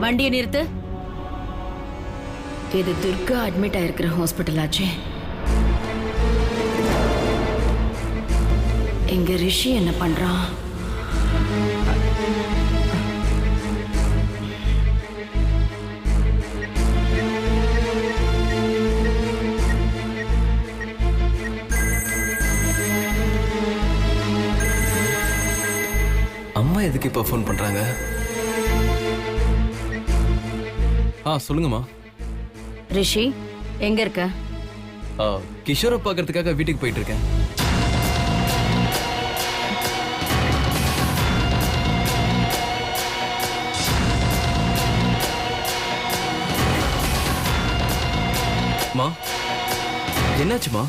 வண்டியை நிறுத்து. இது துர்கா அட்மிட் ஆயிருக்கிற ஹாஸ்பிட்டல் ஆச்சே. எங்க ரிஷி என்ன பண்றான்? அம்மா எதுக்கு இப்ப ஃபோன் பண்றாங்க? சொல்லுங்கம்மா. ரிஷி எங்க இருக்க? கிஷோரை பார்க்கறதுக்காக வீட்டுக்கு போயிட்டு இருக்கேன். மா என்னாச்சுமா?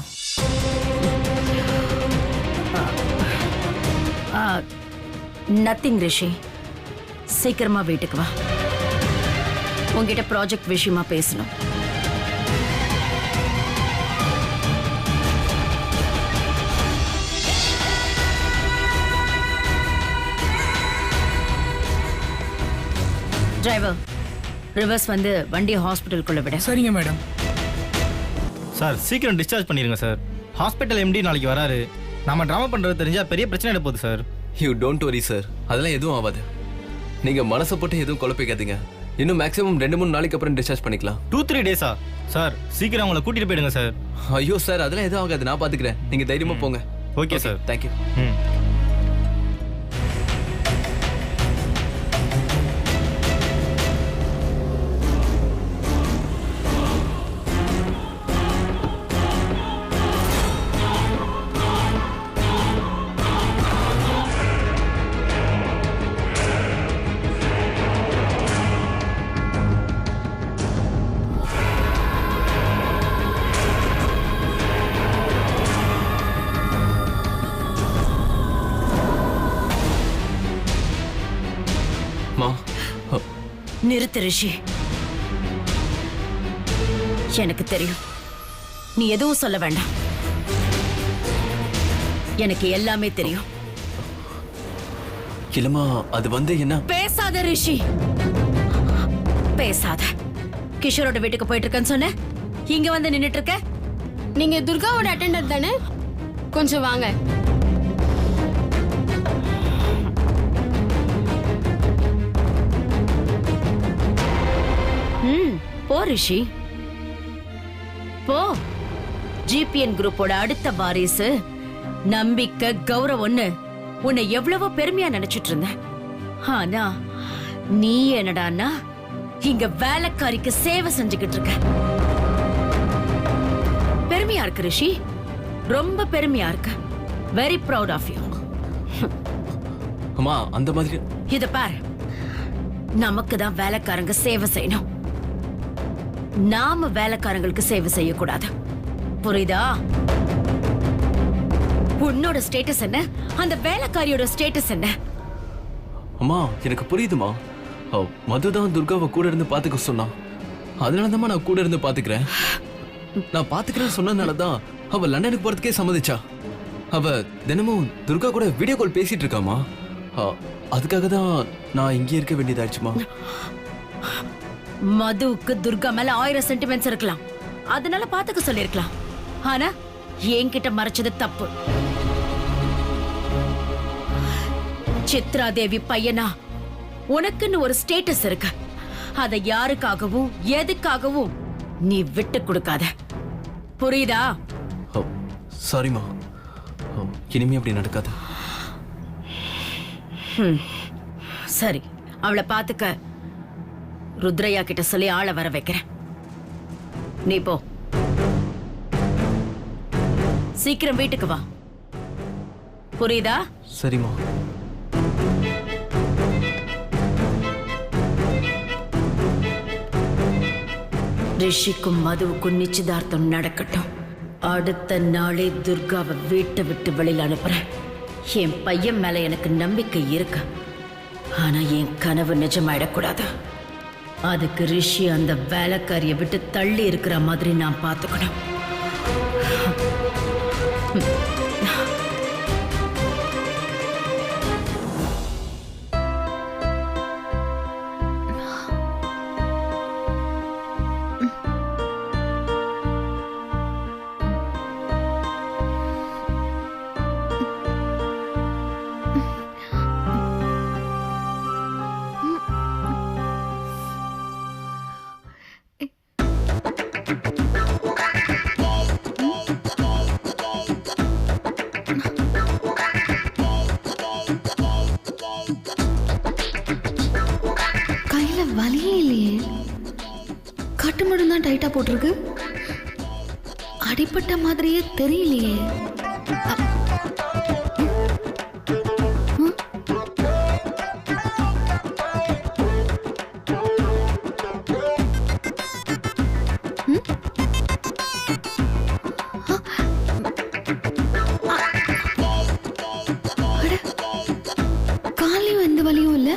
நத்திங் ரிஷி, சீக்கிரமா வீட்டுக்கு வா. உங்ககிட்ட ப்ராஜெக்ட் விஷயமா பேசணும். டிரைவர், ரிவர்ஸ் வந்து வண்டி ஹாஸ்பிட்டலுக்குள்ள விட. சரிங்க மேடம். சார் சீக்கிரம் டிஸ்சார்ஜ் பண்ணிடுங்க சார். ஹாஸ்பிட்டல் எம்டி நாளைக்கு வராரு. நாம ட்ராமா பண்றது தெரிஞ்சா பெரிய பிரச்சனை எடுப்போது sir. You don't worry sir, அதெல்லாம் எதுவும் ஆகாது. நீங்க மனசை போட்டு எதுவும் குழப்பிக்காதீங்க. இன்னும் மேக்ஸிமம் 2-3 நாளைக்கு அப்புறம் டிஸ்சார்ஜ் பண்ணிக்கலாம். 2-3 டேஸா சார்? சீக்கிரம் அவங்களை கூட்டிட்டு போயிடுங்க சார். ஐயோ சார், அதெல்லாம் எதுவும் ஆகாது, நான் பாத்துக்கிறேன். நீங்க தைரியமா போங்க. Okay sir, thank you. நிறுத்து ரிஷி. எனக்கு தெரியும், நீ எதுவும் சொல்ல வேண்டாம். எனக்கு எல்லாமே தெரியும். இல்லம்மா, அது வந்து என்ன? பேசாத ரிஷி, பேசாத. கிஷோரோட வீட்டுக்கு போயிட்டு இருக்கேன்னு சொன்ன, இங்க வந்து நின்னுட்டு இருக்க. நீங்க துர்காவோட அட்டெண்டர் தானே? கொஞ்சம் வாங்க. போ ரிஷி, போ. ஜிபிஎன் குரூப்போட அடுத்த வாரிசு, நம்பிக்கை, கௌரவம்னு உன்னை எவ்வளவோ பெருமையா நினைச்சிட்டு இருந்த. ஆனா நீ என்னடான்னா இங்க வேலைக்காரிக்கு சேவை செஞ்சுக்கிட்டு இருக்க. பெருமையா இருக்கு ரிஷி, ரொம்ப பெருமையா இருக்கு. Very proud of you. அம்மா, அந்த மாதிரி இத பாரு, நமக்கு தான் வேலைக்காரங்க சேவை செய்யணும். நாம வேலைக்காரங்களுக்கு சேவை செய்யக்கூடாது, புரியுதா? உன்னோட ஸ்டேட்டஸ் என்ன, அந்த வேலைக்காரியோட ஸ்டேட்டஸ் என்ன? அம்மா, எனக்கு புரியுதுமா. மதுதான் துர்காவை கூட இருந்து பாத்துக்க சொன்னா. அதனாலதான் நான் கூட இருந்து பாத்துக்கிறேன். நான் பாத்துக்கிறேன்னு சொன்னதுனாலதான் அவ லண்டனுக்கு போறதுக்கே சம்மதிச்சா. அவ தினமும் துர்கா கூட வீடியோ கால் பேசிட்டு இருக்காமா. அதுக்காக தான் நான் இங்கே இருக்க வேண்டியதாச்சுமா. மதுவுக்கு துர்கா மேல 1000 சென்டிமெண்ட்ஸ் இருக்கலாம், அதனால பாத்துக்க சொல்லிருக்கலாம். ஆனா என்கிட்ட மறைச்சது தப்பு. சித்ரா தேவி பையனா உனக்குன்னு ஒரு ஸ்டேட்டஸ் இருக்கு. அதை யாருக்காகவும் எதுக்காகவும் நீ விட்டு கொடுக்காத, புரியுதா? சாரிமா, இனிமே அப்படி நடக்காது. சரி, அவளை பாத்துக்க ருத்ரையா கிட்ட சொல்லி ஆளை வர வைக்கிறேன். நீ போ, சீக்கிரம் வீட்டுக்கு வா, புரியுதா? சரிமா. ரிஷிக்கும் மதுவுக்கும் நிச்சயதார்த்தம் நடக்கட்டும். அடுத்த நாளே துர்காவை வீட்டை விட்டு வெளியில அனுப்புறேன். என் பையன் மேல எனக்கு நம்பிக்கை இருக்கு, ஆனா என் கனவு நிஜமாயிடக்கூடாது. அதுக்கு ரிஷி அந்த வேலைக்காரியை விட்டு தள்ளி இருக்கிற மாதிரி நான் பார்த்துக்கணும். வலியே இல்லையே, கட்டு மட்டும் தான் டைட்டா போட்டிருக்கு. அடிப்பட்ட மாதிரியே தெரியலையே. காலையும் எந்த வலியும் இல்லை.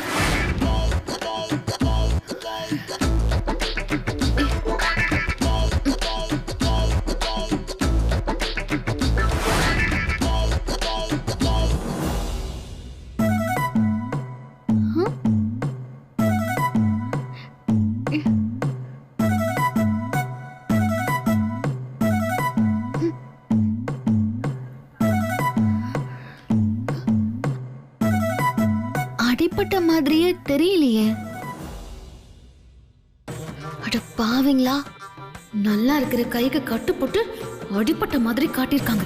அடிப்பட்ட மாதிரியே தெரியலையே. அட பாவீங்களா, நல்லா இருக்கிற கைக்கு கட்டு போட்டு அடிப்பட்ட மாதிரி காட்டியிருக்காங்க.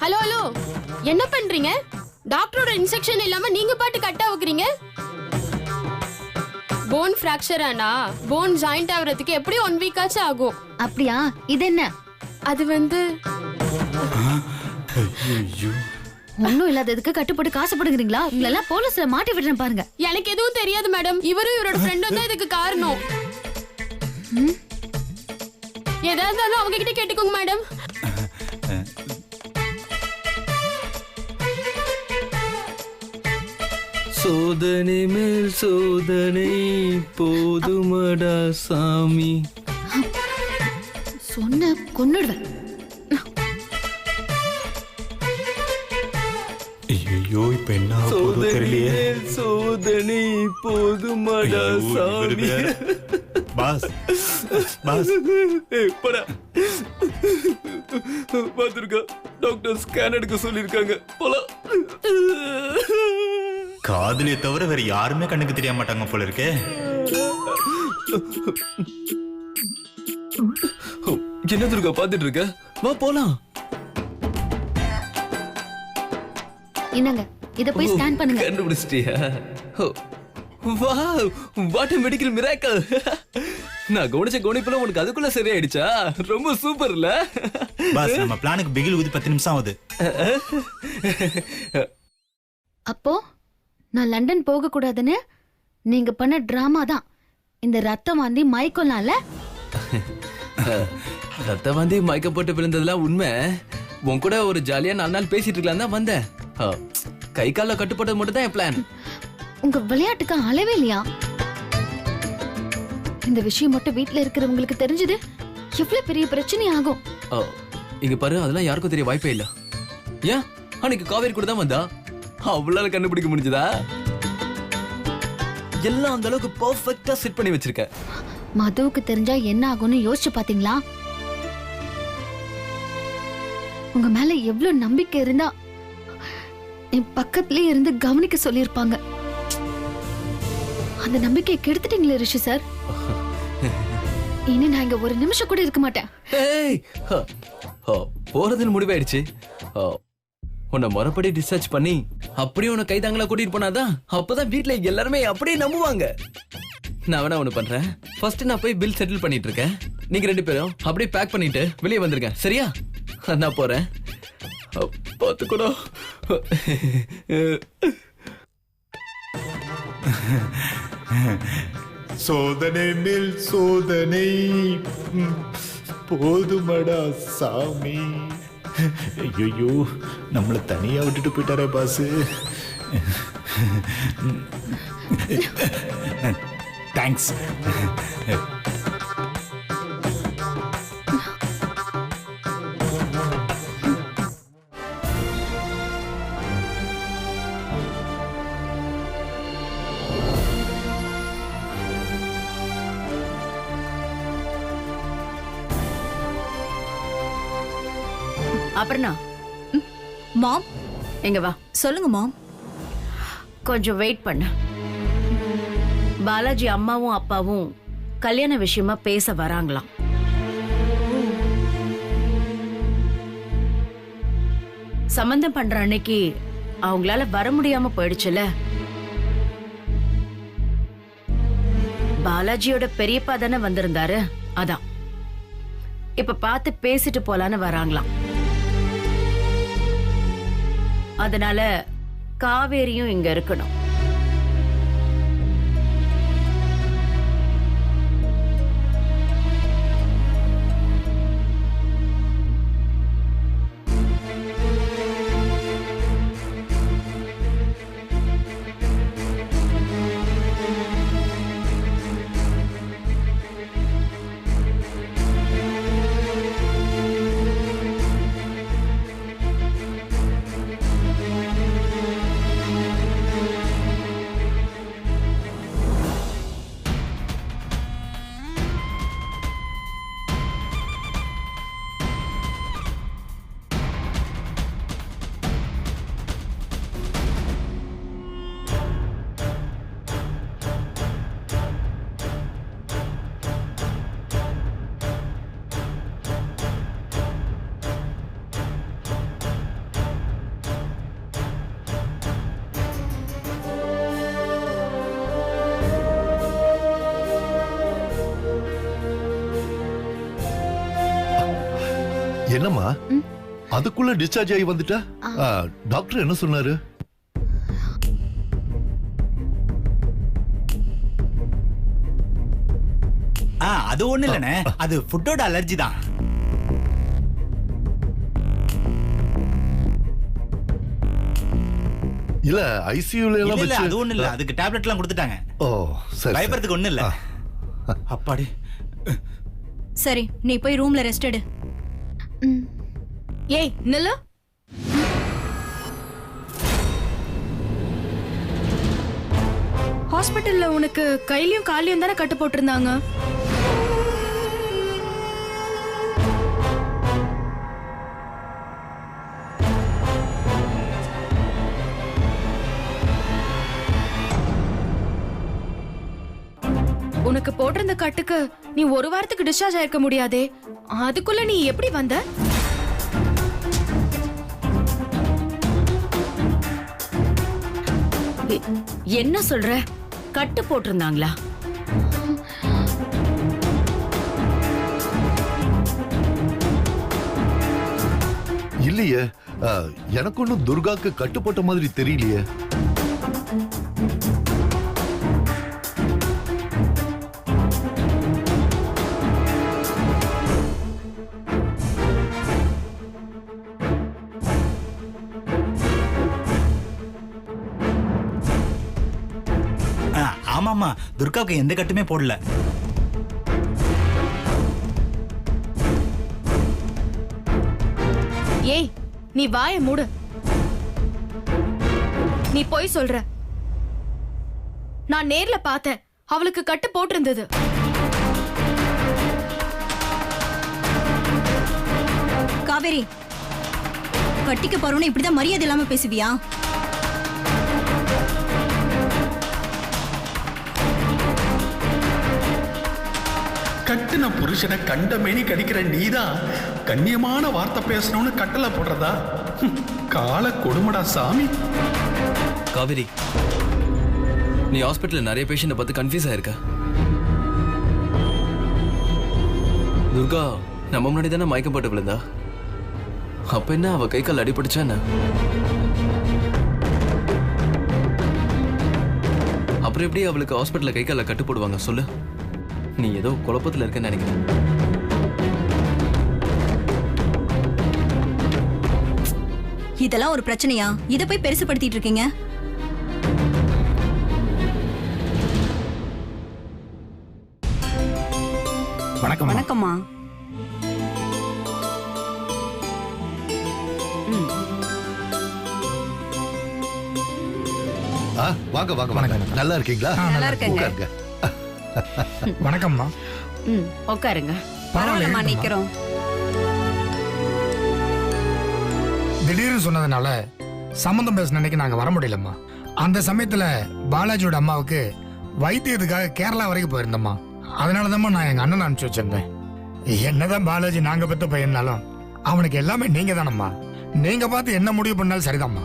ஹலோ ஹலோ, என்ன பண்றீங்க? டாக்டரோட இன்ஸ்ட்ரக்ஷன் இல்லாம நீங்க பாட்டு கட்டா வைக்கிறீங்க. போன் ஃபிராக்சர் ஆனா போன் ஜாயிண்ட் ஆகுறதுக்கு எப்படி 1 வீக் ஆச்சு ஆகும். அப்படியா? இது என்ன? அது வந்து ஒண்ணும் இல்லாததுக்கு கட்டுப்பட்டு காசுப்படுகிறீங்களா? உங்களெல்லாம் போலீஸ்ல மாட்டி விடுறேன் பாருங்க. எனக்கு எதுவும் தெரியாது மேடம். இவரும் இவரோட ஃப்ரெண்டும் தான் இதுக்கு காரணம். ஏதாவது இருந்தாலும் அவங்க கிட்ட கேட்டுக்கோங்க மேடம். சோதனை மேல் சோதனை போதுமடா சாமி. சொன்ன கொன்னுடுவேன். ஐயோ, இப்ப என்ன ஆகுதோ சோதனை தெரியலையே. மேல் சோதனை போதுமடா ஐயோ, சாமி. இவரு வேற. பாஸ் பாஸ் படா பாத்துருக்கா, டாக்டர் ஸ்கேன் எடுக்க சொல்லிருக்காங்க போலாம். காதலியை தவிர வேற யாருமே கண்ணுக்கு தெரிய மாட்டாங்க போல இருக்கே. என்ன துர்கா பாத்துட்டு இருக்க? வா போலாம். என்னங்க, இத போய் ஸ்கேன் பண்ணுங்க. கண்டுபிடிச்சிட்டியா? Wow, what a medical miracle. நான் கவனிச்ச கவனிப்புல உனக்கு அதுக்குள்ள சரியாயிடுச்சா? ரொம்ப சூப்பர்ல. பாஸ், நம்ம பிளானுக்கு பிகில் ஊதி 10 நிமிஷம் ஆகுது. அப்போ நான் லண்டன் போக கூடாதுன்னு நீங்க பண்ண டிராமா தான். இந்த ரத்தம் வாந்தி மயக்கம்லாம்ல. ரத்த வாந்தி மயக்கப்பட்டு விழுந்ததுலாம் உண்மை. உன் கூட ஒரு ஜாலியா 4 நாள் பேசிட்டு இருக்கலாம் தான் வந்தேன். கை கால கட்டுப்பட்டது மட்டும் தான் என் பிளான். உங்க விளையாட்டுக்கு அளவே இல்லையா? இந்த விஷயம் மட்டும் வீட்ல இருக்கிறவங்களுக்கு தெரிஞ்சது எவ்வளவு பெரிய பிரச்சனை ஆகும். இங்க பாரு, அதெல்லாம் யாருக்கும் தெரிய வாய்ப்பே இல்ல. ஏன் அன்னைக்கு காவேரி கூட தான் வந்தா, அவளால கண்டுபிடிக்க முடிஞ்சதா? எல்லாம் அந்த அளவுக்கு பெர்ஃபெக்ட்டா செட் பண்ணி வச்சிருக்க. மதுவுக்கு தெரிஞ்சா என்ன ஆகும்னு யோசிச்சு பாத்தீங்களா? உங்க மேல எவ்வளவு நம்பிக்கை இருந்தா என் பக்கத்திலே இருந்து கவனிக்க சொல்லியிருப்பாங்க. அந்த நம்பிக்கையை கெடுத்துட்டீங்களே ரிஷி சார். இனி நான் இங்க ஒரு நிமிஷம் கூட இருக்க மாட்டேன். போறதுன்னு முடிவாயிடுச்சு. உன்னை மறுபடி டிஸ்சார்ஜ் பண்ணி அப்படியே உன்னை கைதாங்களா கூட்டிட்டு போனாதான் அப்பதான் வீட்டுல எல்லாருமே அப்படியே நம்புவாங்க. நான் வேணா ஒண்ணு பண்றேன். ஃபர்ஸ்ட் நான் போய் பில் செட்டில் பண்ணிட்டு இருக்கேன். நீங்க 2 பேரும் அப்படியே பேக் பண்ணிட்டு வெளியே வந்துருங்க, சரியா? நான் போறேன். பாத்துக்கூட சோதனை மேல் சோதனை போதுமடா சாமி. ஐயோ, நம்மள தனியா விட்டுட்டு போயிட்டாரே பாஸ். தேங்க்ஸ். அபர்ணா, மாம், எங்க வா. சொல்லுங்க மாம். கொஞ்சம் வெயிட் பண்ண. பாலாஜி அம்மாவும் அப்பாவும் கல்யாண விஷயமா பேச வராங்களாம். சம்பந்தம் பண்ற அன்னைக்கு அவங்களால வர முடியாம போயிடுச்சுல. பாலாஜியோட பெரியப்பா தானே வந்திருந்தாரு, அதான் இப்ப பார்த்து பேசிட்டு போலான்னு வராங்களாம். அதனால காவேரியும் இங்க இருக்கணும். என்னம்மா அதுக்குள்ள டிஸ்சார்ஜ் ஆகி வந்துட்டா? டாக்டர் என்ன சொன்னாரு? அது ஒண்ணு இல்லனே, அது ஃபுட்டோட அலர்ஜி தான். இல்ல ஐசியூல எல்லாம் இல்ல அது ஒண்ணு இல்ல, அதுக்கு டேப்லெட் எல்லாம் கொடுத்துட்டாங்க. ஓ சரி, பயப்படுறதுக்கு ஒண்ணு இல்ல. அப்பாடி. சரி நீ போய் ரூம்ல ரெஸ்ட் எடு. ஏய் நில்லு. ஹாஸ்பிட்டல்ல உனக்கு கையிலயும் காலையும் தானே கட்டு போட்டிருந்தாங்க. உனக்கு போட்டிருந்த கட்டுக்கு நீ ஒரு வாரத்துக்கு டிஸ்சார்ஜ் ஆயிருக்க முடியாதே, அதுக்குள்ள நீ எப்படி வந்த? என்ன சொல்ற? கட்டு போட்டிருந்தாங்களா? இல்லையே, எனக்கு ஒன்னும் துர்காக்கு கட்டு போட்ட மாதிரி தெரியலையே. ஆமாமா, துர்காவுக்கு எந்த கட்டுமே போடல. ஏய் நீ வாயை மூடு. நீ போய் சொல்ற. நான் நேர்ல பார்த்தேன், அவளுக்கு கட்டு போட்டிருந்தது. காவேரி, கட்டிக்க போறவன இப்படிதான் மரியாதை இல்லாம பேசுவியா? கட்டுன புருஷனை கண்டமேனி கடிக்கிற நீதான் கண்ணியமான வார்த்தை பேசணும்னு கட்டளை போடுறதா? கால கொடுமடா சாமி. காவேரி, நீ ஹாஸ்பிட்டல்ல நிறைய பேஷண்ட பார்த்து கன்ஃபியூஸ் ஆயிருக்க. துர்கா நம்ம முன்னாடி தானே மயக்கம் போட்டு விழுந்தா. அப்ப என்ன அவ கை கால் அடிபட்டுச்சா என்ன? அப்புறம் எப்படி அவளுக்கு ஹாஸ்பிட்டல்ல கை கால கட்டு போடுவாங்க சொல்லு? நீ ஏதோ குழப்பத்துல இருக்கன்னு நினைக்கிறேன். இதெல்லாம் ஒரு பிரச்சனையா? இத போய் பெருசுபடுத்திட்டு இருக்கீங்க. வணக்கம். வணக்கம்மா. வாங்க வாங்க வாங்க. நல்லா இருக்கீங்களா? நல்லா இருக்கேங்க. வணக்கம்மா. உட்காருங்க. பரவாயில்லம்மா, நிக்கிறோம். திடீர்னு சொன்னதுனால சம்பந்தம் பேச நினைக்க நாங்க வர முடியலம்மா. அந்த சமயத்துல பாலாஜியோட அம்மாவுக்கு வைத்தியத்துக்காக கேரளா வரைக்கும் போயிருந்தோம்மா. அதனாலதாம்மா நான் எங்க அண்ணன் அனுப்பிச்சு வச்சிருந்தேன். என்னதான் பாலாஜி நாங்க பெத்த பையனாலும் அவனுக்கு எல்லாமே நீங்க தானம்மா. நீங்க பார்த்து என்ன முடிவு பண்ணாலும் சரிதாம்மா.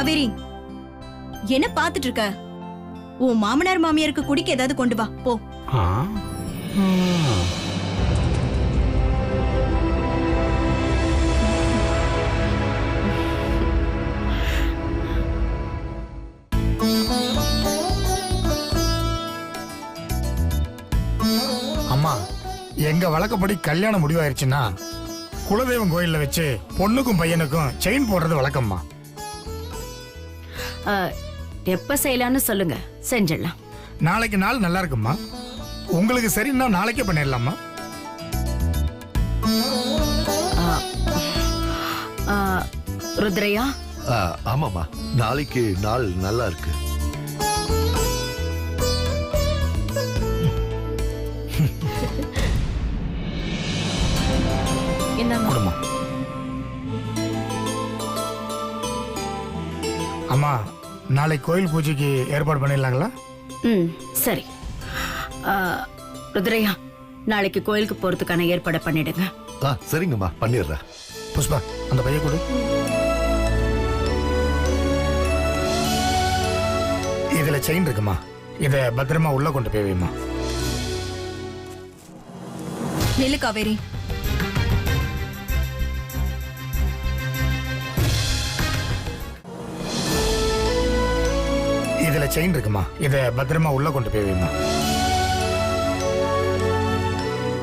காவேரி, என்ன பாத்துட்டு இருக்க? உன் மாமனார் மாமியாருக்கு குடிக்க ஏதாவது கொண்டு வா போ. அம்மா, எங்க வழக்கப்படி கல்யாணம் முடிவாயிருச்சுன்னா குலதெய்வம் கோயில்ல வச்சு பொண்ணுக்கும் பையனுக்கும் செயின் போடுறது வழக்கம்மா. எப்ப செய்யலாம்னு சொல்லுங்க, செஞ்சிடலாம். நாளைக்கு நாள் நல்லா இருக்குமா? உங்களுக்கு சரின்னா நாளைக்கே பண்ணிடலாமா? ருத்ரையா? ஆமாமா, நாளைக்கு நாள் நல்லா இருக்கு. கொடுமா. அம்மா, நாளைக்கு கோயில் பூஜைக்கு ஏற்பாடு பண்ணிடலாங்களா? சரி. ருத்ரையா, நாளைக்கு கோயிலுக்கு போறதுக்கான ஏற்பாடு பண்ணிடுங்க. சரிங்கம்மா, பண்ணிடுறேன். புஷ்பா, அந்த பைய கொடு. இதுல செயின் இருக்குமா, இத பத்திரமா உள்ள கொண்டு போய் வைமா. நெல்லு காவேரி. இதுல செயின் இருக்குமா, இத பத்திரமா உள்ள கொண்டு போய் வைமா.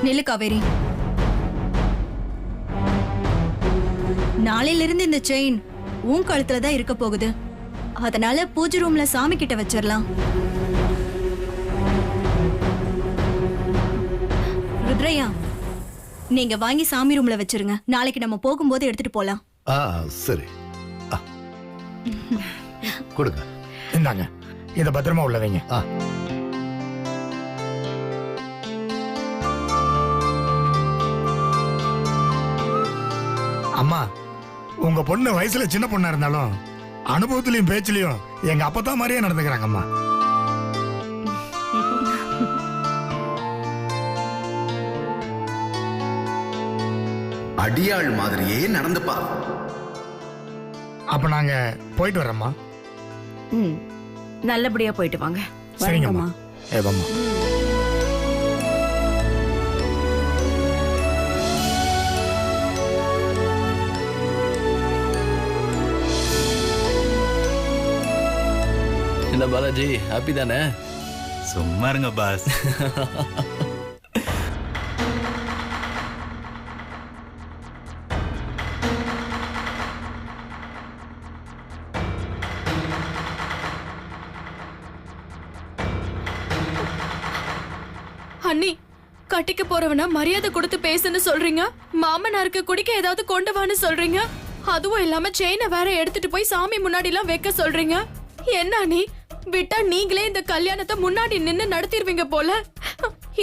நெல்லு காவேரி. நாளையில இருந்து இந்த செயின் உன் கழுத்துல தான் இருக்க போகுது. அதனால பூஜை ரூம்ல சாமி கிட்ட வச்சிடலாம். ருத்ரையா, நீங்க வாங்கி சாமி ரூம்ல வச்சிருங்க. நாளைக்கு நம்ம போகும்போது எடுத்துட்டு போலாம். சரி, கொடுங்க. இந்தாங்க, இத பத்திரமா உள்ள வைங்க. அம்மா, உங்க பொண்ணு வயசுல சின்ன பொண்ணா இருந்தாலும் அனுபவத்திலையும் பேச்சிலையும் எங்க அப்பத்தா மாதிரியே நடந்துக்கிறாங்கம்மா. அடியாள் மாதிரியே நடந்துப்பா. அப்ப நாங்க போயிட்டு வர்றோம்மா. நல்லபடியா போயிட்டு வாங்க. சரிங்கம்மா. ஏவம்மா. என்ன பாலாஜி, ஹாப்பி தானே? சும்மா இருங்க பாஸ். அண்ணி, கட்டிக்க போறவனா மரியாதை கொடுத்து பேசுன்னு சொல்றீங்க. மாமனாருக்கு குடிக்க ஏதாவது கொண்டு வான்னு சொல்றீங்க. அதுவும் இல்லாம செயினை வேற எடுத்துட்டு போய் சாமி முன்னாடி எல்லாம் வைக்க சொல்றீங்க. என்ன அண்ணி, விட்டா நீங்களே இந்த கல்யாணத்தை முன்னாடி நின்னு நடத்திடுவீங்க போல.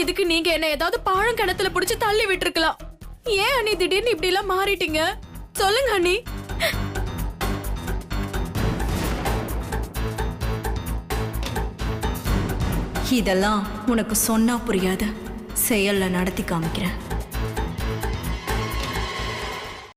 இதுக்கு நீங்க என்ன ஏதாவது பாழம் கிணத்துல புடிச்சு தள்ளி விட்டுருக்கலாம். ஏன் அண்ணி திடீர்னு இப்படி எல்லாம் மாறிட்டீங்க? சொல்லுங்க அண்ணி. இதெல்லாம் உனக்கு சொன்னா புரியாது, செயல்ல நடத்தி காமிக்கிறேன்.